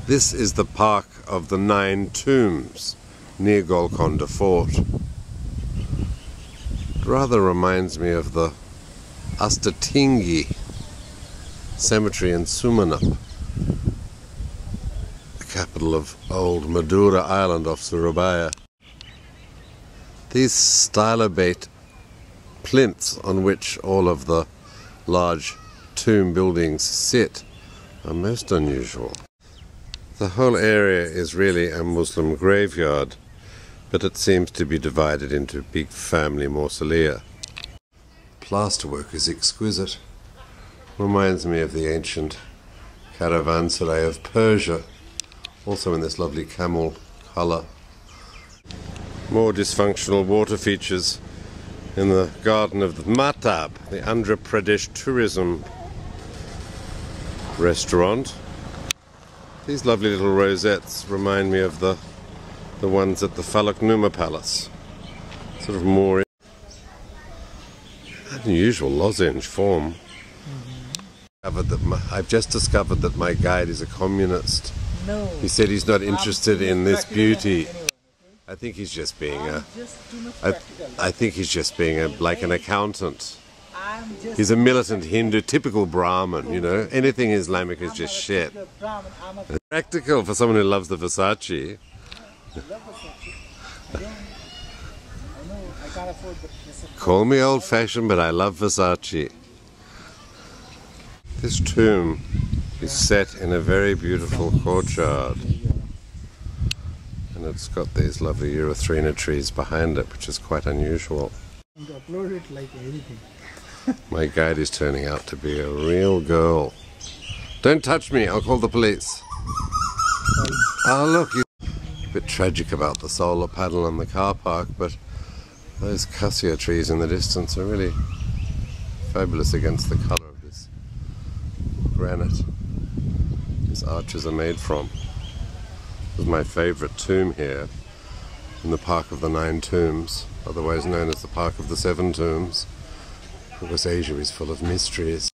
This is the Park of the Nine Tombs near Golconda Fort. It rather reminds me of the Astatingi cemetery in Sumeneb, the capital of old Madura Island off Surabaya. These stylobate plinths on which all of the large tomb buildings sit are most unusual. The whole area is really a Muslim graveyard, but it seems to be divided into big family mausolea. Plasterwork is exquisite. Reminds me of the ancient caravanserai of Persia, also in this lovely camel colour. More dysfunctional water features in the garden of the Matab, the Andhra Pradesh tourism restaurant. These lovely little rosettes remind me of the ones at the Falaknuma Palace. Sort of more unusual lozenge form. I've just discovered that my guide is a communist. No. He said he's not interested in this beauty. I think he's just being like an accountant. He's a militant Hindu, typical Brahmin, you know. Anything Islamic is just shit. Practical for someone who loves the Versace. Call me old-fashioned, but I love Versace. This tomb is set in a very beautiful courtyard. And it's got these lovely Erythrina trees behind it, which is quite unusual. Upload it like anything. My guide is turning out to be a real girl. Don't touch me, I'll call the police. Oh look, a bit tragic about the solar panel on the car park, but those cassia trees in the distance are really fabulous against the colour of this granite these arches are made from. This is my favourite tomb here in the Park of the Nine Tombs, otherwise known as the Park of the Seven Tombs, because Asia is full of mysteries.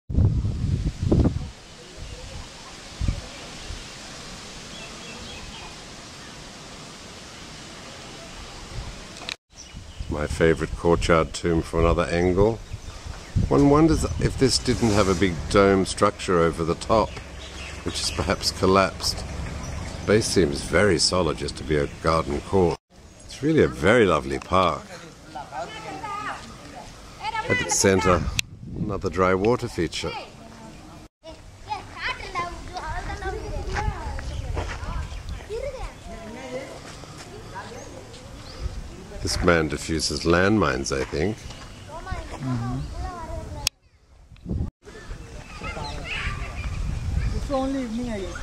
My favourite courtyard tomb from another angle. One wonders if this didn't have a big dome structure over the top, which is perhaps collapsed. The base seems very solid just to be a garden court. It's really a very lovely park. At its centre, another dry water feature. This man diffuses landmines, I think. It's only evening, I guess.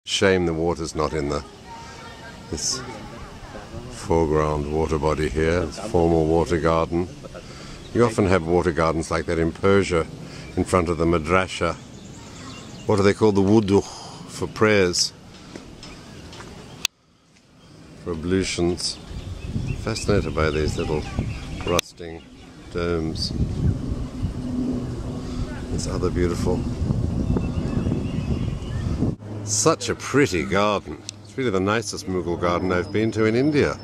Shame the water's not in this foreground water body here. It's a formal water garden. You often have water gardens like that in Persia, in front of the madrasa. What are they called? The wudu, for prayers, for ablutions. Fascinated by these little rusting domes. This other beautiful. Such a pretty garden. It's really the nicest Mughal garden I've been to in India.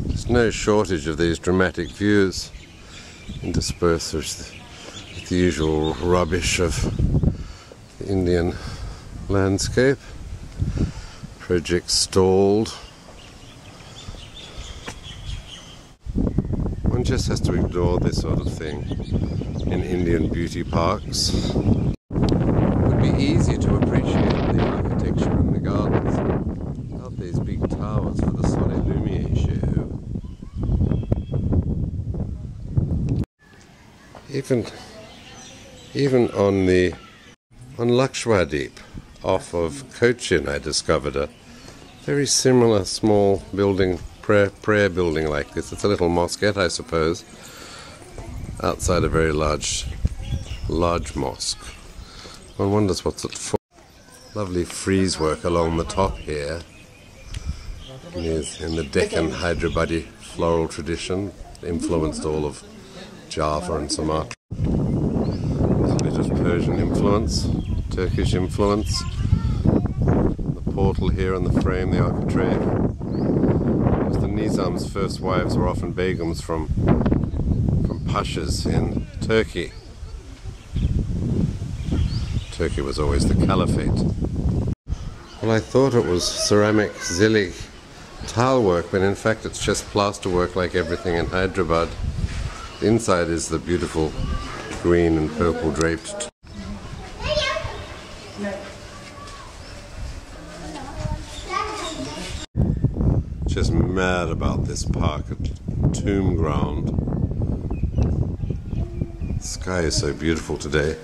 There's no shortage of these dramatic views, interspersed with the usual rubbish of the Indian landscape. Project stalled. One just has to ignore this sort of thing in Indian beauty parks. It would be easy to appreciate the architecture in the gardens without these big towers for the Soleil Lumiere show. Even on Lakshadweep off of Cochin, I discovered a very similar small building, prayer building like this. It's a little mosquette, I suppose, outside a very large mosque. One wonders what's it for. Lovely frieze work along the top here. is in the Deccan Hyderabadi floral tradition, influenced all of Java and Sumatra. There's a bit of Persian influence, Turkish influence. The portal here and the frame, the architrave. The Nizam's first wives were often begums from pashas in Turkey. Turkey was always the caliphate. Well, I thought it was ceramic zili tile work, but in fact it's just plaster work like everything in Hyderabad. The inside is the beautiful green and purple draped. Just mad about this park at Tomb Ground. The sky is so beautiful today.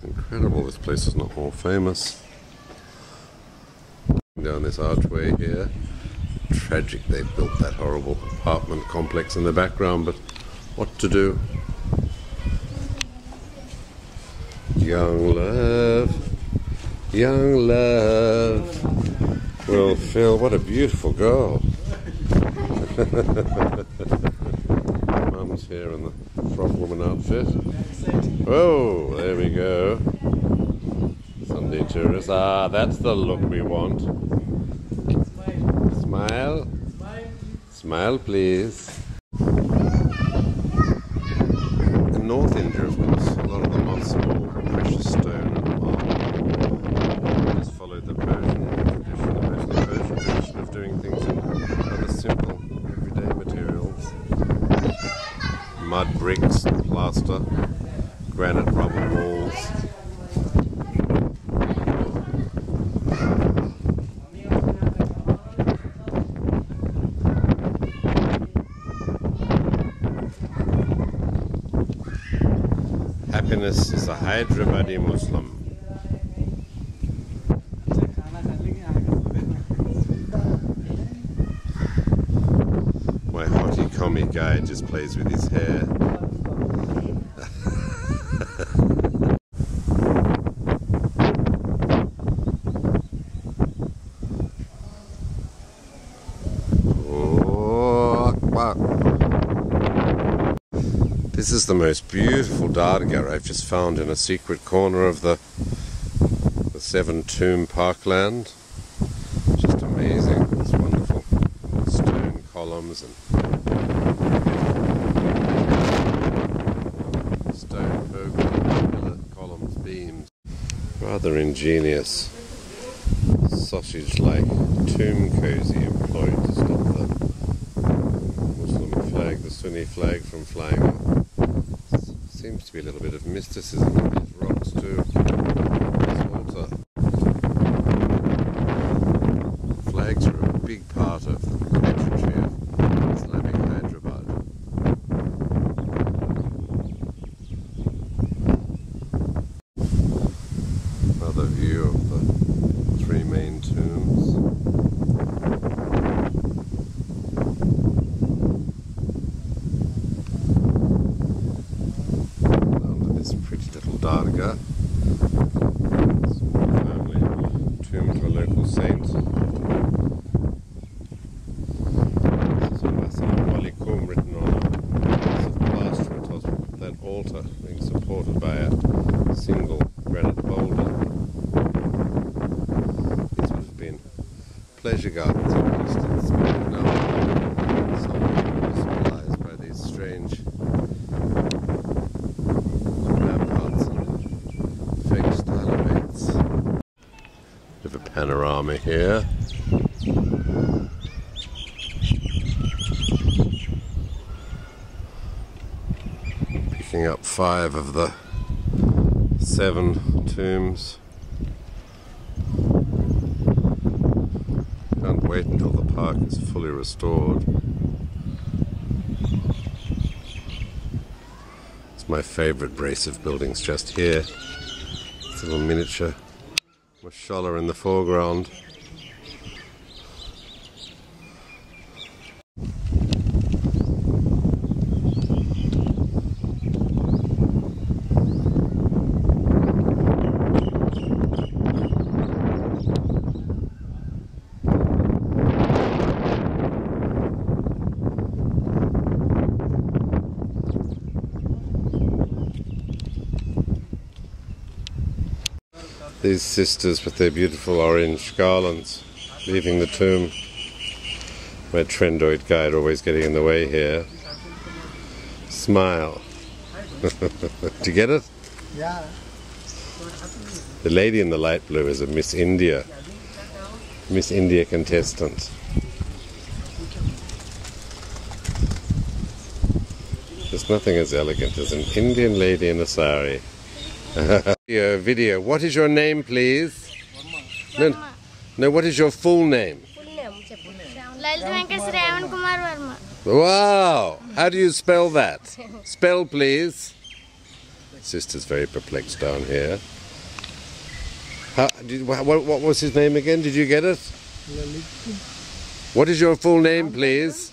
Incredible, this place is not more famous. Down this archway here. Tragic they built that horrible apartment complex in the background, but what to do? Young love, young love will fill. What a beautiful girl. Mum's here in the frog woman outfit. Oh, there we go. Sunday tourists. Ah, that's the look we want. Smile. Smile, please. In North India, of course, a lot of them are small, precious stone and marble. Just followed the Persian tradition, mostly Persian tradition of doing things in rather simple, everyday materials. Mud bricks, plaster, granite rubble walls. Happiness is a Hyderabadi Muslim. My hottie commie guy just plays with his hair. This is the most beautiful dargah I've just found in a secret corner of the Seven Tomb Parkland. Just amazing. It's wonderful. Stone columns and stone pillar columns, beams. Rather ingenious sausage-like tomb cozy employed to stop the Muslim flag, the Sunni flag, from flying up. Seems to be a little bit of mysticism in these rocks too. This altar. Flags are a big part of the pageantry of Islamic Hyderabad. Another view of the three main tombs. Dargah. Small family tomb to a local saint. This is Assalamu alaikum written on a piece of plaster on top of that altar, being supported by a single granite boulder. These would have been pleasure gardens at least in Spain now. Some symbolized by these strange panorama here. Picking up 5 of the 7 tombs. Can't wait until the park is fully restored. It's my favourite brace of buildings just here. It's a little miniature mashallah in the foreground. These sisters with their beautiful orange garlands, leaving the tomb. My trendoid guide always getting in the way here. Smile. Do you get it? Yeah. The lady in the light blue is a Miss India contestant. There's nothing as elegant as an Indian lady in a sari. Video. What is your name, please? No, what is your full name? Wow! How do you spell that? Spell, please. Sister's very perplexed down here. What was his name again? Did you get it? What is your full name, please?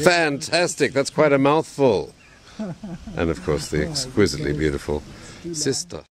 Fantastic! That's quite a mouthful. And of course the exquisitely beautiful sister.